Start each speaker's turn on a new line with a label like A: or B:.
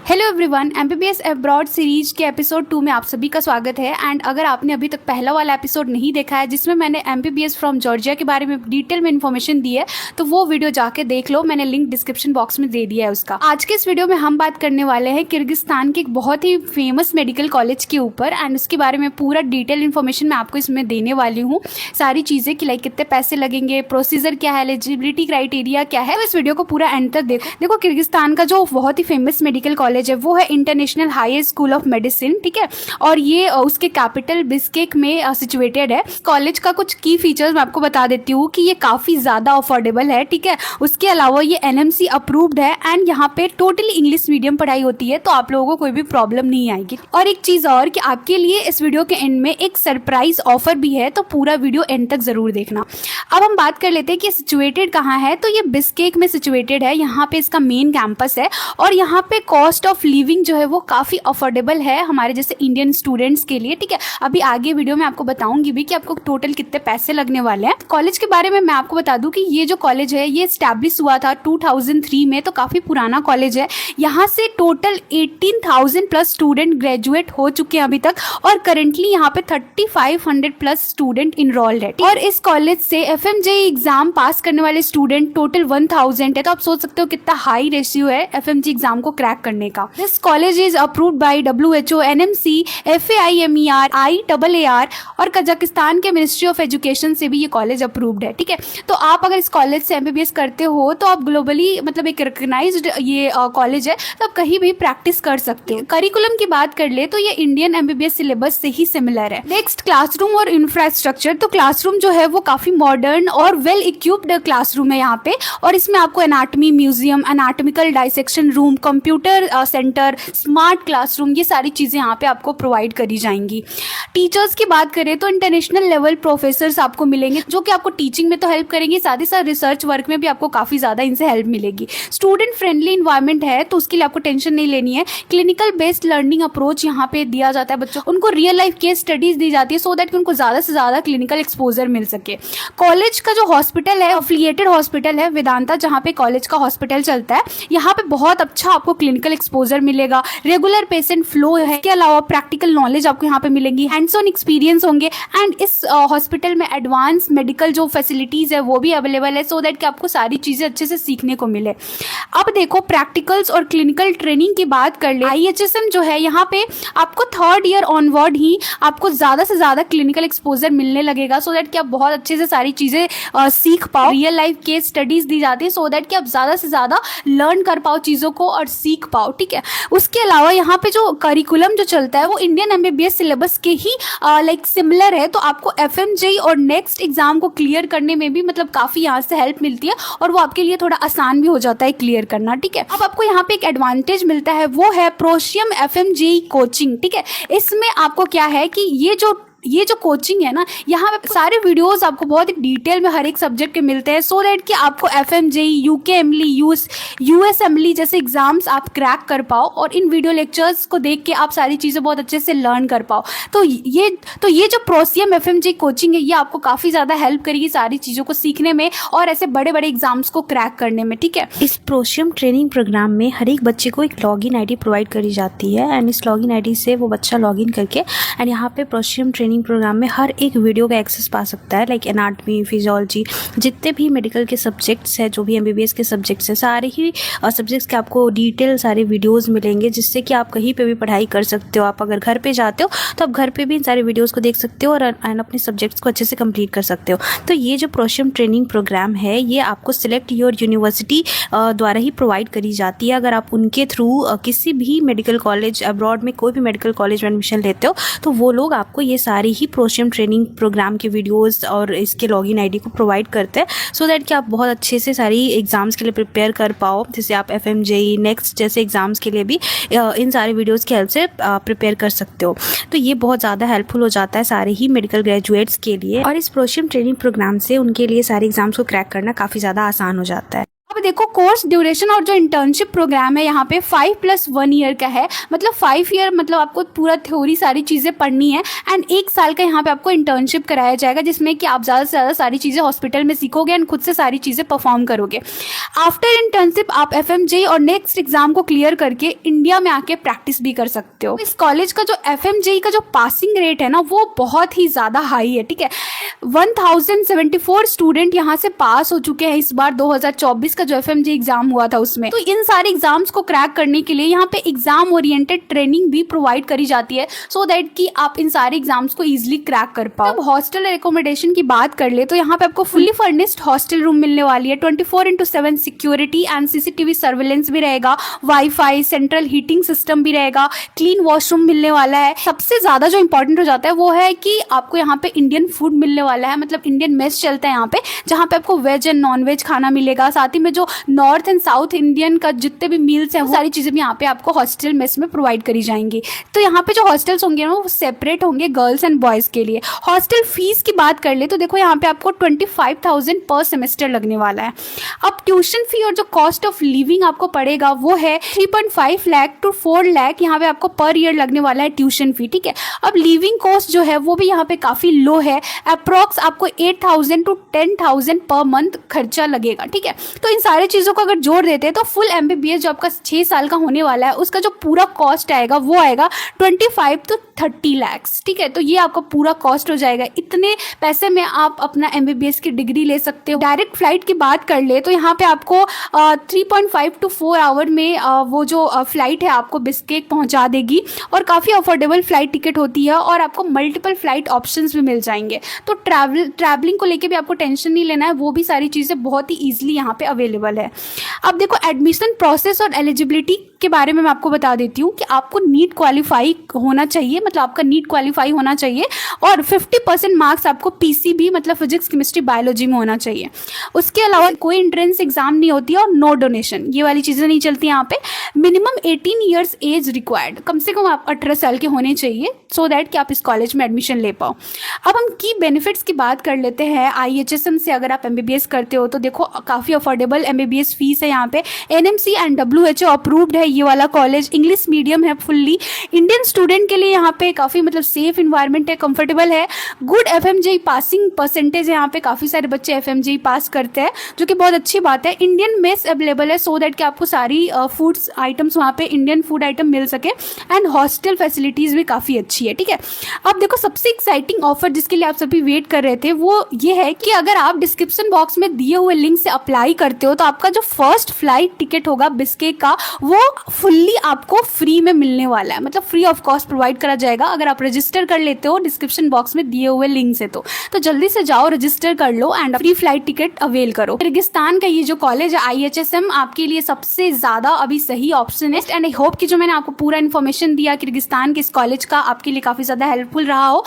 A: Hello everyone, MBBS abroad series के episode 2 में आप सभी का स्वागत है। एंड अगर आपने अभी तक पहला वाला एपिसोड नहीं देखा है जिसमें मैंने एमबीबीएस फ्रॉम जॉर्जिया के बारे में डिटेल में इन्फॉर्मेशन दी है तो वो वीडियो जाके देख लो, मैंने लिंक डिस्क्रिप्शन बॉक्स में दे दिया है उसका। आज के इस वीडियो में हम बात करने वाले हैं किर्गिस्तान के एक बहुत ही फेमस मेडिकल कॉलेज के ऊपर एंड उसके बारे में पूरा डिटेल इन्फॉर्मेशन मैं आपको इसमें देने वाली हूँ। सारी चीज़ें कि लाइक कितने पैसे लगेंगे, प्रोसीजर क्या है, एलिजिबिलिटी क्राइटेरिया क्या है, इस वीडियो को पूरा एंड तक देखो। किर्गिस्तान का जो बहुत ही फेमस मेडिकल कॉलेज है वो है international highest school of medicine, ठीक है, और ये उसके कैपिटल बिस्केक में सिचुएटेड है। कॉलेज का कुछ की फीचर्स मैं आपको बता देती हूँ कि ये काफ़ी ज़्यादा अफोर्डेबल है, ठीक है। उसके अलावा ये एनएमसी अप्रूव्ड है एंड यहाँ पे टोटली इंग्लिश मीडियम पढ़ाई होती है, तो आप लोगों को कोई भी प्रॉब्लम नहीं आएगी। और एक चीज़ और कि आपके लिए इस वीडियो के एंड में एक सरप्राइज ऑफर भी है, तो पूरा वीडियो एंड तक ज़रूर देखना। अब हम बात कर लेते हैं कि सिचुएटेड कहाँ है। तो ये बिस्केक में सिचुएटेड है, यहाँ पे इसका मेन कैंपस है और यहाँ पे कॉस्ट ऑफ लिविंग जो है वो काफ़ी अफोर्डेबल है हमारे जैसे इंडियन स्टूडेंट्स के लिए, ठीक है। अभी आगे वीडियो में आपको बताऊंगी भी कि आपको टोटल कितने पैसे लगने वाले हैं। कॉलेज के बारे में मैं आपको बता दूं कि ये जो कॉलेज है ये स्टैब्लिश हुआ था 2003 में, तो काफ़ी पुराना कॉलेज है। यहाँ से टोटल 18,000 प्लस स्टूडेंट ग्रेजुएट हो चुके हैं अभी तक और करेंटली यहाँ पे 3500 प्लस स्टूडेंट इनरोल्ड है। और इस कॉलेज से एफएमजेई एग्जाम पास करने वाले स्टूडेंट टोटल 1000 है, तो आप सोच सकते हो कितना हाई रेशियो है एफएमजेई एग्जाम को क्रैक करने का। This college is approved by WHO, NMC, FAIMER, IAAR और कजाकिस्तान के मिनिस्ट्री ऑफ एजुकेशन से भी ये कॉलेज अप्रूव्ड है, ठीक है। तो आप अगर इस कॉलेज से एमबीबीएस करते हो तो आप ग्लोबली मतलब एक रिकग्नाइज्ड ये कॉलेज है, तो आप कहीं भी प्रैक्टिस कर सकते हो। करिकुलम की बात कर ले तो ये इंडियन एमबीबीएस सिलेबस से ही सिमिलर है। नेक्स्ट, क्लासरूम और इंफ्रास्ट्रक्चर। तो क्लासरूम जो है वो काफी मॉडर्न और वेल इक्विप्ड क्लासरूम है यहाँ पे, और इसमें आपको anatomy museum, anatomical dissection room, computer centre, smart classroom, ये सारी चीज़ें यहाँ पे आपको प्रोवाइड करी जाएंगी। टीचर्स की बात करें तो इंटरनेशनल लेवल प्रोफेसर्स आपको मिलेंगे जो कि आपको टीचिंग में तो हेल्प करेंगे, साथ ही साथ रिसर्च वर्क में भी आपको काफ़ी ज़्यादा इनसे हेल्प मिलेगी। स्टूडेंट फ्रेंडली इन्वायरमेंट है तो उसके लिए आपको टेंशन नहीं लेनी है। क्लिनिकल बेस्ड लर्निंग अप्रोच यहाँ पे दिया जाता है बच्चों, उनको रियल लाइफ केस स्टडीज दी जाती है सो दैट कि उनको ज़्यादा से ज़्यादा क्लिनिकल एक्सपोजर मिल सके। कॉलेज का जो हॉस्पिटल है अफिलिएटेड हॉस्पिटल है वेदांता, जहाँ पे कॉलेज का हॉस्पिटल चलता है। यहाँ पे बहुत अच्छा आपको क्लिनिकल एक्सपोजर मिलेगा, रेगुलर पेशेंट फ्लो है, इसके अलावा प्रैक्टिकल नॉलेज आपको यहाँ पे मिलेंगी, हैंड्स ऑन एक्सपीरियंस होंगे एंड इस हॉस्पिटल में एडवांस मेडिकल जो फैसिलिटीज है वो भी अवेलेबल है सो दैट कि आपको सारी चीजें अच्छे से सीखने को मिले। अब देखो प्रैक्टिकल्स और क्लिनिकल ट्रेनिंग की बात कर ले। IHSM जो है यहाँ पे आपको 3rd ईयर ऑनवर्ड ही आपको ज्यादा से ज्यादा क्लिनिकल एक्सपोजर मिलने लगेगा सो दैट कि आप बहुत अच्छे से सारी चीजें सीख पाओ। रियल लाइफ केस स्टडीज दी जाती है सो दैट कि आप ज्यादा से ज्यादा लर्न कर पाओ चीजों को और सीख पाओ, ठीक है। उसके अलावा यहाँ पे जो करिकुलम जो चलता है वो इंडियन एमबीबीएस सिलेबस के ही लाइक सिमिलर है, तो आपको एफएमजेई और नेक्स्ट एग्जाम को क्लियर करने में भी मतलब काफ़ी यहाँ से हेल्प मिलती है और वो आपके लिए थोड़ा आसान भी हो जाता है क्लियर करना, ठीक है। अब आपको यहाँ पे एक एडवांटेज मिलता है वो है प्रोशियम एफएमजेई कोचिंग, ठीक है। इसमें आपको क्या है कि ये जो कोचिंग है ना, यहाँ पे सारे वीडियोस आपको बहुत ही डिटेल में हर एक सब्जेक्ट के मिलते हैं सो दैट कि आपको एफएमजेई, यूकेएमएलई, यूएसएमएलई जैसे एग्जाम्स आप क्रैक कर पाओ और इन वीडियो लेक्चर्स को देख के आप सारी चीज़ें बहुत अच्छे से लर्न कर पाओ। तो ये जो प्रोशियम एफएमजेई कोचिंग है ये आपको काफ़ी ज़्यादा हेल्प करेगी सारी चीज़ों को सीखने में और ऐसे बड़े बड़े एग्जाम्स को क्रैक करने में, ठीक है।
B: इस प्रोशियम ट्रेनिंग प्रोग्राम में हर एक बच्चे को एक लॉगिन आईडी प्रोवाइड करी जाती है एंड इस लॉगिन आईडी से वो बच्चा लॉगिन करके एंड यहाँ पे प्रोशियम ट्रेनिंग प्रोग्राम में हर एक वीडियो का एक्सेस पा सकता है, लाइक एनाटॉमी, फिजियोलॉजी, जितने भी मेडिकल के सब्जेक्ट्स हैं, जो भी एमबीबीएस के सब्जेक्ट्स हैं, सारे ही सब्जेक्ट्स के आपको डिटेल सारे वीडियोस मिलेंगे जिससे कि आप कहीं पे भी पढ़ाई कर सकते हो। आप अगर घर पे जाते हो तो आप घर पे भी इन सारे वीडियोस को देख सकते हो और अपने सब्जेक्ट्स को अच्छे से कंप्लीट कर सकते हो। तो ये जो प्रोशियम ट्रेनिंग प्रोग्राम है ये आपको सिलेक्ट योर यूनिवर्सिटी द्वारा ही प्रोवाइड करी जाती है। अगर आप उनके थ्रू किसी भी मेडिकल कॉलेज अब्रॉड में कोई भी मेडिकल कॉलेज में एडमिशन लेते हो तो वो लोग आपको ये सारी ही प्रोशियम ट्रेनिंग प्रोग्राम के वीडियोस और इसके लॉगिन आईडी को प्रोवाइड करते हैं सो दैट कि आप बहुत अच्छे से सारी एग्जाम्स के लिए प्रिपेयर कर पाओ। जैसे आप एफएमजेई, नेक्स्ट जैसे एग्जाम्स के लिए भी इन सारे वीडियोस की हेल्प से प्रिपेयर कर सकते हो। तो ये बहुत ज़्यादा हेल्पफुल हो जाता है सारे ही मेडिकल ग्रेजुएट्स के लिए और इस प्रोशियम ट्रेनिंग प्रोग्राम से उनके लिए सारे एग्जाम्स को क्रैक करना काफ़ी ज़्यादा आसान हो जाता है।
A: अब देखो कोर्स ड्यूरेशन और जो इंटर्नशिप प्रोग्राम है यहाँ पे 5+1 ईयर का है, मतलब 5 ईयर मतलब आपको पूरा थ्योरी सारी चीज़ें पढ़नी है एंड 1 साल का यहाँ पे आपको इंटर्नशिप कराया जाएगा, जिसमें कि आप ज़्यादा से ज़्यादा सारी चीज़ें हॉस्पिटल में सीखोगे एंड खुद से सारी चीज़ें परफॉर्म करोगे। आफ्टर इंटर्नशिप आप FMJ और नेक्स्ट एग्जाम को क्लियर करके इंडिया में आके प्रैक्टिस भी कर सकते हो। इस कॉलेज का जो FMJ का जो पासिंग रेट है ना वो बहुत ही ज़्यादा हाई है, ठीक है। 1074 स्टूडेंट यहाँ से पास हो चुके हैं इस बार 2024 का जो FMJ एग्जाम हुआ था उसमें। तो इन सारे एग्जाम्स को क्रैक करने के लिए यहाँ पे एग्जाम ओरिएंटेड ट्रेनिंग भी प्रोवाइड करी जाती है, सो दैट कि आप इन सारे एग्जाम्स को इजीली क्रैक कर पाओ। अब हॉस्टल एकोमोडेशन की बात कर ले तो यहाँ पे आपको फुल्ली फर्निश्ड हॉस्टल रूम मिलने वाली है, 24/7 सिक्योरिटी एंड CCTV सर्वेलेंस भी रहेगा, वाईफाई, सेंट्रल हीटिंग सिस्टम भी रहेगा, क्लीन वॉशरूम मिलने वाला है। सबसे ज्यादा जो इंपॉर्टेंट हो जाता है वो है कि आपको यहाँ पे इंडियन फूड मिलने वाला है, मतलब इंडियन मेस चलता है यहाँ पे, जहाँ पे आपको वेज एंड नॉन वेज खाना मिलेगा। साथ ही में जो नॉर्थ एंड साउथ इंडियन का जितने भी मील्स हैं वो सारी चीजें भी यहाँ पे आपको हॉस्टल मेस में प्रोवाइड करी जाएंगी। तो यहाँ पे जो हॉस्टल्स होंगे ना वो सेपरेट होंगे गर्ल्स एंड बॉयज के लिए। हॉस्टल फीस की बात कर ले तो देखो यहाँ पे आपको 25,000 पर सेमेस्टर लगने वाला है। अब ट्यूशन फी और जो कॉस्ट ऑफ लिविंग आपको पड़ेगा वो है 3.5 लाख टू 4 लाख यहाँ पे आपको पर ईयर लगने वाला है ट्यूशन फी, ठीक है। अब लिविंग कॉस्ट जो है वो भी यहाँ पे काफी लो है, अप्रॉक्स आपको 8,000 टू 10,000 पर मंथ खर्चा लगेगा, ठीक है। तो इन सारी चीजों को अगर जोड़ देते हैं तो फुल MBBS जो आपका 6 साल का होने वाला है उसका जो पूरा कॉस्ट आएगा वो आएगा 25 to 30 लाख, ठीक है। तो ये आपका पूरा कॉस्ट हो जाएगा। इतने पैसे में आप अपना MBBS की डिग्री ले सकते हो। डायरेक्ट फ्लाइट की बात कर ले तो यहाँ पे आपको 3.5 to 4 आवर में वो जो फ्लाइट है आपको बिस्केक पहुंचा देगी और काफ़ी अफोर्डेबल फ्लाइट टिकट होती है और आपको मल्टीपल फ्लाइट ऑप्शंस भी मिल जाएंगे। तो ट्रैवलिंग को लेके भी आपको टेंशन नहीं लेना है, वो भी सारी चीज़ें बहुत ही ईजिली यहाँ पे अवेलेबल है। अब देखो एडमिशन प्रोसेस और एलिजिबिलिटी के बारे में मैं आपको बता देती हूँ कि आपको नीट क्वालिफाई होना चाहिए, मतलब आपका नीट क्वालिफाई होना चाहिए और 50% मार्क्स आपको PCB मतलब फिजिक्स केमिस्ट्री बायोलॉजी में होना चाहिए। उसके अलावा कोई एंट्रेंस एग्जाम नहीं होती है और नो डोनेशन, ये वाली चीज़ें नहीं चलती यहाँ पे। मिनिमम 18 ईयर्स एज रिक्वायर्ड, कम से कम आप 18 साल के होने चाहिए सो दैट कि आप इस कॉलेज में एडमिशन ले पाओ। अब हम की बेनिफिट्स की बात कर लेते हैं। IHSM से अगर आप MBBS करते हो तो देखो काफ़ी अफोर्डेबल MBBS फीस है यहाँ पे। NMC एंड WHO अप्रूव्ड है ये वाला कॉलेज, इंग्लिश मीडियम है फुल्ली। इंडियन स्टूडेंट के लिए यहाँ पे काफ़ी मतलब सेफ इन्वायरमेंट है, कंफर्टेबल है। गुड FMJ पासिंग परसेंटेज है यहाँ पे, काफ़ी सारे बच्चे FMJ पास करते हैं जो कि बहुत अच्छी बात है। इंडियन मेस अवेलेबल है सो दैट कि आपको सारी फूड्स आइटम्स वहाँ पे इंडियन फूड आइटम मिल सके एंड हॉस्टल फैसिलिटीज़ भी काफ़ी अच्छी है, ठीक है। अब देखो सबसे एक्साइटिंग ऑफर जिसके लिए आप सभी वेट कर रहे थे वो ये है कि अगर आप डिस्क्रिप्शन बॉक्स में दिए हुए लिंक से अप्लाई करते हो तो आपका जो फर्स्ट फ्लाइट टिकट होगा बिस्केक का वो फुल्ली आपको फ्री में मिलने वाला है, मतलब फ्री ऑफ कॉस्ट प्रोवाइड करा जाएगा अगर आप रजिस्टर कर लेते हो डिस्क्रिप्शन बॉक्स में दिए हुए लिंक से। तो जल्दी से जाओ रजिस्टर कर लो and free flight ticket avail करो। किर्गिस्तान का ये जो कॉलेज है IHSM आपके लिए सबसे ज्यादा अभी सही ऑप्शन है एंड आई होप कि जो मैंने आपको पूरा इन्फॉर्मेशन दिया किर्गिस्तान के इस कॉलेज का आपके लिए काफी ज्यादा हेल्पफुल रहा हो।